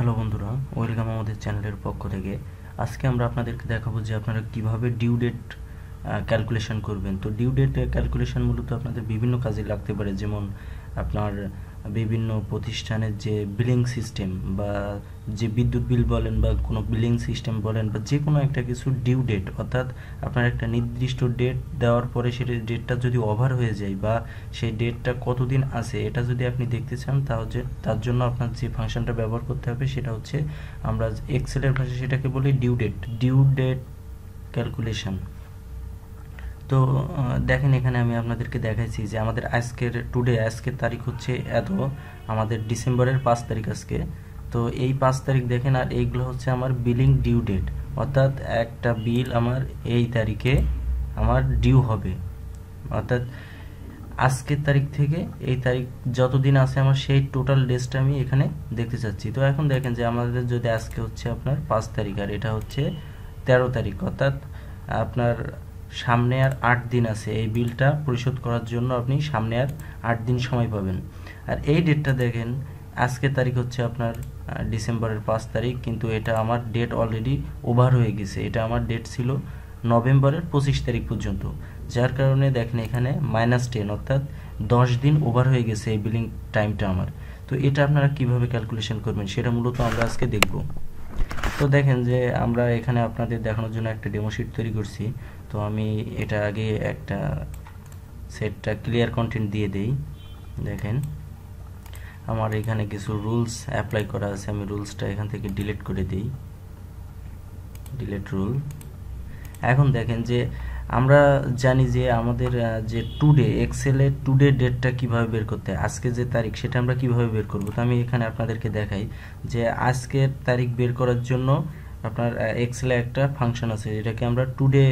Hello বন্ধুরা, welcome আমাদের চ্যানেলের পক্ষ থেকে। আজকে আমরা আপনাদেরকে দেখাবো যে আপনারা কিভাবে ডিউ ডেট ক্যালকুলেশন করবেন। তো ডিউ ডেট ক্যালকুলেশন মূলত আপনাদের বিভিন্ন কাজে লাগতে পারে, যেমন আপনার বিভিন্ন প্রতিষ্ঠানের যে বিলিং সিস্টেম বা যে বিদ্যুৎ বিল বলেন বা কোনো বিলিং সিস্টেম বলেন বা যে কোনো একটা কিছু ডিউ ডেট, অর্থাৎ আপনার একটা নির্দিষ্ট ডেট দেওয়ার পরে সেটা ডেটটা যদি ওভার হয়ে যায় বা সেই ডেটটা কতদিন আছে এটা যদি আপনি দেখতে চান, তাহলে তার জন্য আপনার যে ফাংশনটা ব্যবহার করতে হবে সেটা হচ্ছে, আমরা এক্সেলের ভাষায় সেটাকে বলি ডিউ ডেট ক্যালকুলেশন। তো দেখেন, এখানে আমি আপনাদেরকে দেখাইছি যে আমাদের আজকের তারিখ হচ্ছে এত, আমাদের ডিসেম্বরের 5 তারিখ আজকে। তো এই 5 তারিখ দেখেন, আর এইগুলো হচ্ছে আমার বিলিং ডিউ ডেট, অর্থাৎ একটা বিল আমার এই তারিখে আমার ডিউ হবে, অর্থাৎ আজকের তারিখ থেকে এই তারিখ যতদিন আছে আমার সেই টোটাল ডেজটা আমি এখানে দেখতে চাচ্ছি। তো এখন দেখেন যে আমাদের যদি আজকে হচ্ছে আপনার 5 তারিখ আর এটা হচ্ছে 13 তারিখ, অর্থাৎ আপনার সামনে আর 8 দিন আছে এই বিলটা পরিশোধ করার জন্য। আপনি সামনে আর 8 দিন সময় পাবেন। আর এই ডেটটা দেখেন, আজকের তারিখ হচ্ছে আপনার ডিসেম্বরের 5 তারিখ, কিন্তু এটা আমার ডেট অলরেডি ওভার হয়ে গেছে। এটা আমার ডেট ছিল নভেম্বরের 25 তারিখ পর্যন্ত, যার কারণে দেখেন এখানে -10, অর্থাৎ 10 দিন ওভার হয়ে গেছে এই বিলিং টাইমটা আমার। তো এটা আপনারা কিভাবে ক্যালকুলেশন করবেন সেটা মূলত আমরা আজকে দেখব। তো দেখেন যে আমরা এখানে আপনাদের দেখানোর জন্য একটা ডেমো শিট তৈরি করছি। তো আমি এটা আগে একটা সেটটা ক্লিয়ার কন্টেন্ট দিয়ে দেই। দেখেন আমার এখানে কিছু রুলস অ্যাপ্লাই করা আছে, আমি রুলসটা এখান থেকে ডিলিট করে দিই, ডিলিট রুল। এখন দেখেন যে আমরা জানি যে আমাদের যে টুডে এক্সেলে টুডে ডেটটা কিভাবে বের করতে হয়, আজকে যে তারিখ সেটা আমরা কিভাবে বের করব। তো আমি এখানে আপনাদেরকে দেখাই যে আজকের তারিখ বের করার জন্য আপনার এক্সেলে একটা ফাংশন আছে যেটাকে আমরা টুডে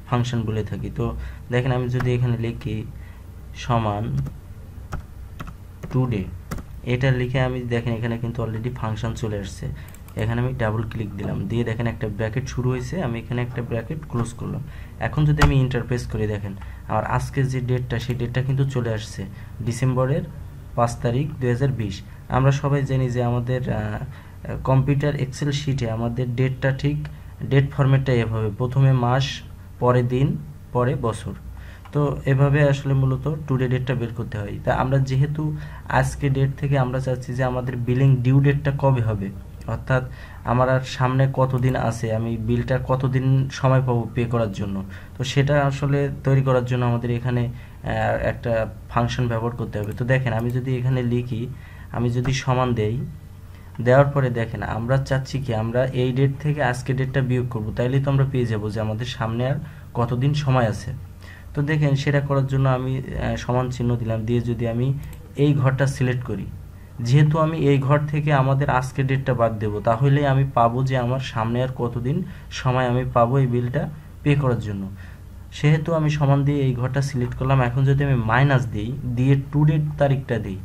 ফাংশন বলে থাকি। তো দেখেন আমি যদি এখানে লিখি সমান টুডে, এটা লিখে আমি দেখেন এখানে কিন্তু অলরেডি ফাংশন চলে আসছে। এখানে আমি ডাবল ক্লিক দিলাম, দিয়ে দেখেন একটা ব্র্যাকেট শুরু হয়েছে, আমি এখানে একটা ব্র্যাকেট ক্লোজ করলাম। এখন যদি আমি ইন্টারপ্রেস করি, দেখেন আমার আজকের যে ডেটটা সেই ডেটটা কিন্তু চলে আসছে ডিসেম্বরের 5 তারিখ 2020। আমরা সবাই জানি যে আমাদের কম্পিউটার এক্সেল শিটে আমাদের ডেটটা ঠিক ডেট ফরম্যাটটা এভাবে, প্রথমে মাস, পরে দিন, পরে বছর। তো এভাবে আসলে মূলত টুডে ডেটটা বের করতে হয়। তা আমরা যেহেতু আজকে ডেট থেকে আমরা চাচ্ছি যে আমাদের বিলিং ডিউ ডেটটা কবে হবে, অর্থাৎ আমার আর সামনে কতদিন আছে, আমি বিলটা কতদিন সময় পাবো পে করার জন্য। তো সেটা আসলে তৈরি করার জন্য আমাদের এখানে একটা ফাংশন ব্যবহার করতে হবে। তো দেখেন আমি যদি এখানে লিখি, আমি যদি সমান দেই, দেওয়ার পরে দেখেন আমরা চাচ্ছি কি আমরা এই ডেট থেকে আজকে ডেটটা বিয়োগ করব, তাইলেই তো আমরা পেয়ে যাব যে আমাদের সামনে আর কতদিন সময় আছে। তো দেখেন সেটা করার জন্য আমি সমান চিহ্ন দিলাম, দিয়ে যদি আমি এই ঘরটা সিলেক্ট করি, যেহেতু আমি এই ঘর থেকে আমাদের আজকে ডেটটা বাদ দেব, তাহলে আমি পাবো যে আমার সামনে আর কতদিন সময় আমি পাবো এই বিলটা পে করার জন্য। সেহেতু আমি সমান দিয়ে এই ঘরটা সিলেক্ট করলাম। এখন যদি আমি মাইনাস দিই, দিয়ে টুডের তারিখটা দিই,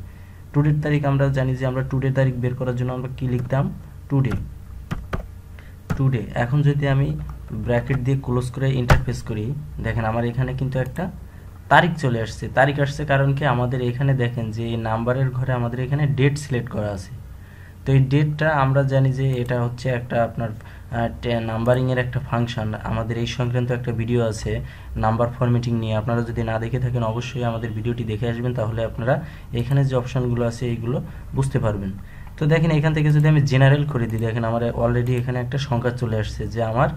টুডের তারিখ আমরা জানি যে আমরা টুডে তারিখ বের করার জন্য আমরা কি লিখতাম, টুডে। এখন যদি আমি ব্র্যাকেট দিয়ে ক্লোজ করে ইন্টারফেস করি, দেখেন আমার এখানে কিন্তু একটা তারিখ চলে আসছে। তারিখ আসছে কারণ কি, আমাদের এখানে দেখেন যে এই নাম্বারের ঘরে আমাদের এখানে ডেট সিলেক্ট করা আছে। তো এই ডেটটা আমরা জানি যে এটা হচ্ছে একটা আপনার নাম্বারিংয়ের একটা ফাংশন। আমাদের এই সংক্রান্ত একটা ভিডিও আছে নাম্বার ফরম্যাটিং নিয়ে, আপনারা যদি না দেখে থাকেন অবশ্যই আমাদের ভিডিওটি দেখে আসবেন, তাহলে আপনারা এখানে যে অপশানগুলো আছে এইগুলো বুঝতে পারবেন। তো দেখেন এখান থেকে যদি আমি জেনারেল করে দিই, দেখেন আমার অলরেডি এখানে একটা সংখ্যা চলে আসছে যে আমার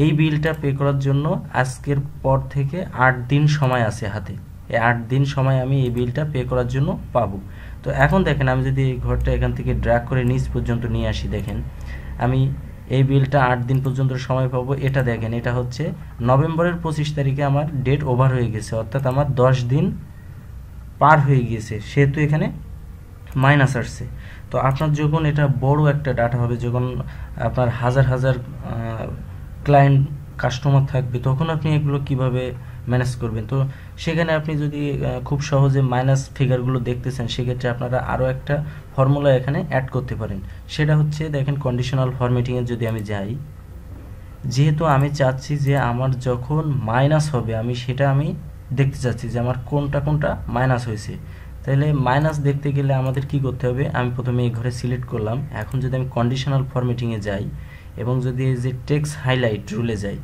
এই বিলটা পে করার জন্য আজকের পর থেকে 8 দিন সময় আছে হাতে। এই 8 দিন সময় আমি এই বিলটা পে করার জন্য পাবো। তো এখন দেখেন আমি যদি এই ঘরটা এখান থেকে ড্র্যাগ করে নিচ পর্যন্ত নিয়ে আসি, দেখেন আমি এই বিলটা 8 দিন পর্যন্ত সময় পাবো। এটা দেখেন এটা হচ্ছে নভেম্বরের 25 তারিখে আমার ডেট ওভার হয়ে গেছে, অর্থাৎ আমার 10 দিন পার হয়ে গিয়েছে, সেহেতু এখানে মাইনাস আসছে। তো আপনার যখন এটা বড় একটা ডাটা হবে, যখন আপনার হাজার হাজার ক্লায়েন্ট কাস্টমার থাকবে, তখন আপনি এগুলো কিভাবে ম্যানেজ করবেন। তো সেখানে আপনি যদি খুব সহজে মাইনাস ফিগারগুলো দেখতেছেন, সেক্ষেত্রে আপনারা আরও একটা ফর্মুলা এখানে অ্যাড করতে পারেন। সেটা হচ্ছে দেখেন কন্ডিশনাল ফরম্যাটিংয়ে যদি আমি যাই, যেহেতু আমি চাচ্ছি যে আমার যখন মাইনাস হবে আমি সেটা আমি দেখতে চাচ্ছি যে আমার কোনটা কোনটা মাইনাস হয়েছে, তাহলে মাইনাস দেখতে গেলে আমাদের কি করতে হবে, আমি প্রথমে এই ঘরে সিলেক্ট করলাম। এখন যদি আমি কন্ডিশনাল ফরম্যাটিংয়ে যাই এবং যদি এই যে টেক্সট হাইলাইট রুলে যাই,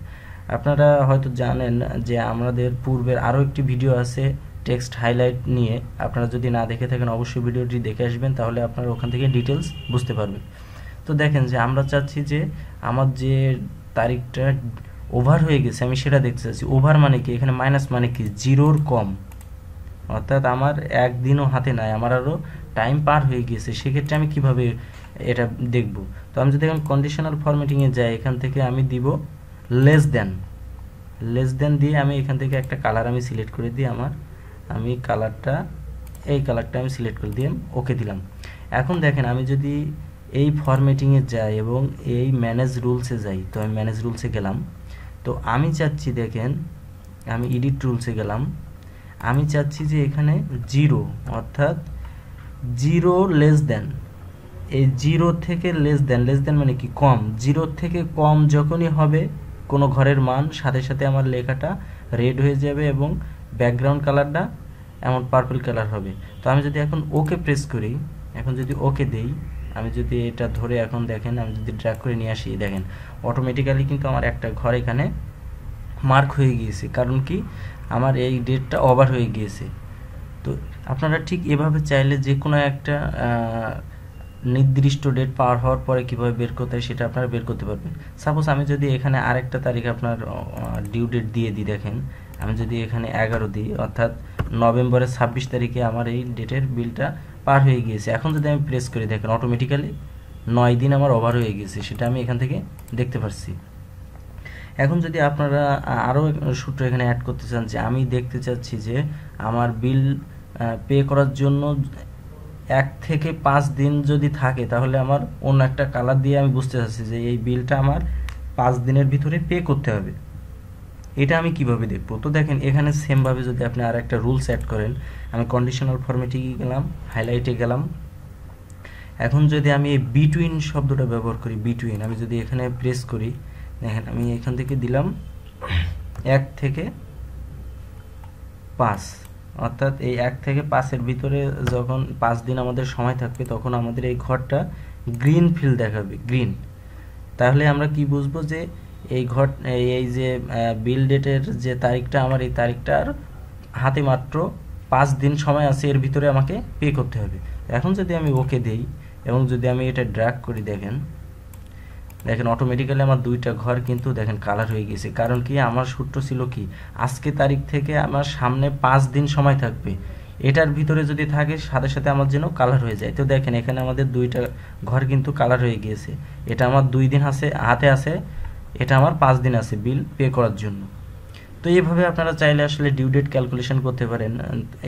আপনারা হয়তো জানেন যে আমাদের পূর্বের আরও একটি ভিডিও আছে টেক্সট হাইলাইট নিয়ে। আপনারা যদি না দেখে থাকেন অবশ্যই ভিডিওটি দেখে আসবেন, তাহলে আপনারা ওখান থেকে ডিটেলস বুঝতে পারবেন। তো দেখেন যে আমরা চাচ্ছি যে আমার যে তারিখটা ওভার হয়ে গেছে আমি সেটা দেখতে চাচ্ছি। ওভার মানে কি, এখানে মাইনাস মানে কি, জিরোর কম, অর্থাৎ আমার একদিনও হাতে নাই, আমার আরও টাইম পার হয়ে গিয়েছে। সেক্ষেত্রে আমি কিভাবে এটা দেখব? তো আমি যদি এখন কন্ডিশনাল ফরম্যাটিংয়ে যাই, এখান থেকে আমি দিব লেস দেন দিয়ে আমি এখান থেকে একটা কালার আমি সিলেক্ট করে দিই। আমি এই কালারটা আমি সিলেক্ট করে দিয়ে ওকে দিলাম। এখন দেখেন আমি যদি এই ফরম্যাটিংয়ে যাই এবং এই ম্যানেজ রুলসে যাই, তো আমি ম্যানেজ রুলসে গেলাম। তো আমি চাচ্ছি, দেখেন আমি এডিট রুলসে গেলাম, আমি চাচ্ছি যে এখানে জিরো, অর্থাৎ জিরো লেস দেন, এই জিরো থেকে লেস দেন মানে কি, কম, জিরো থেকে কম যখনই হবে কোনো ঘরের মান, সাথে সাথে আমার লেখাটা রেড হয়ে যাবে এবং ব্যাকগ্রাউন্ড কালারটা এমন পার্পল কালার হবে। তো আমি যদি এখন ওকে প্রেস করি, এখন যদি ওকে দেই, আমি যদি এটা ধরে এখন দেখেন আমি যদি ড্র্যাগ করে নিয়ে আসি, দেখেন অটোমেটিক্যালি কিন্তু আমার একটা ঘর এখানে মার্ক হয়ে গিয়েছে। কারণ কি, আমার এই ডেটটা ওভার হয়ে গিয়েছে। তো আপনারা ঠিক এভাবে চাইলে যে কোনো একটা নির্দিষ্ট ডেট পার হওয়ার পরে কীভাবে বের করতে হয় সেটা আপনারা বের করতে পারবেন। সাপোজ আমি যদি এখানে আরেকটা তারিখ আপনার ডিউ ডেট দিয়ে দিই, দেখেন আমি যদি এখানে 11 দিই, অর্থাৎ নভেম্বরের 26 তারিখে আমার এই ডেটের বিলটা পার হয়ে গিয়েছে। এখন যদি আমি প্রেস করি, দেখেন অটোমেটিক্যালি 9 দিন আমার ওভার হয়ে গেছে, সেটা আমি এখান থেকে দেখতে পারছি। এখন যদি আপনারা আরও সূত্র এখানে অ্যাড করতে চান, যে আমি দেখতে চাচ্ছি যে আমার বিল পে করার জন্য 1 থেকে 5 দিন যদি থাকে, তাহলে আমার অন্য একটা কালার দিয়ে আমি বুঝতে চাচ্ছি যে এই বিলটা আমার 5 দিনের ভিতরে পে করতে হবে। এটা আমি কিভাবে দেখব? তো দেখেন এখানে সেমভাবে যদি আপনি আর একটা রুলস অ্যাড করেন, আমি কন্ডিশনাল ফরম্যাটিংয়ে গেলাম, হাইলাইটে গেলাম। এখন যদি আমি এই বিটুইন শব্দটা ব্যবহার করি, বিটুইন, আমি যদি এখানে প্রেস করি, দেখেন আমি এখান থেকে দিলাম 1 থেকে 5, অর্থাৎ এই 1 থেকে 5-এর ভিতরে যখন 5 দিন আমাদের সময় থাকবে, তখন আমাদের এই ঘরটা গ্রিন ফিল দেখাবে, গ্রিন। তাহলে আমরা কি বুঝবো যে এই যে বিল ডেটের যে তারিখটা, আমার এই তারিখটার হাতে মাত্র 5 দিন সময় আছে, এর ভিতরে আমাকে পে করতে হবে। এখন যদি আমি ওকে দেই এবং যদি আমি এটা ড্র্যাগ করি, দেখেন অটোমেটিক্যালি আমার দুইটা ঘর কিন্তু দেখেন কালার হয়ে গেছে। কারণ কি, আমার সূত্র ছিল কি, আজকে তারিখ থেকে আমার সামনে 5 দিন সময় থাকবে, এটার ভিতরে যদি থাকে সাথে সাথে আমার যেন কালার হয়ে যায়। তো দেখেন এখানে আমাদের দুইটা ঘর কিন্তু কালার হয়ে গিয়েছে। এটা আমার 2 দিন হাতে আছে, এটা আমার 5 দিন আছে বিল পে করার জন্য। তো এইভাবে আপনারা চাইলে আসলে ডিউ ডেট ক্যালকুলেশন করতে পারেন।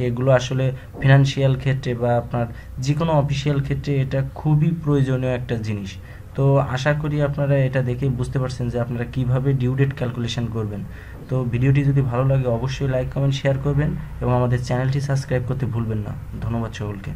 এগুলো আসলে ফিনান্সিয়াল ক্ষেত্রে বা আপনার যে কোনো অফিসিয়াল ক্ষেত্রে এটা খুবই প্রয়োজনীয় একটা জিনিস। তো আশা করি আপনারা এটা দেখে বুঝতে পারছেন যে আপনারা কিভাবে ডিউ ডেট ক্যালকুলেশন করবেন। তো ভিডিওটি যদি ভালো লাগে অবশ্যই লাইক, কমেন্ট, শেয়ার করবেন এবং আমাদের চ্যানেলটি সাবস্ক্রাইব করতে ভুলবেন না। ধন্যবাদ সকলকে।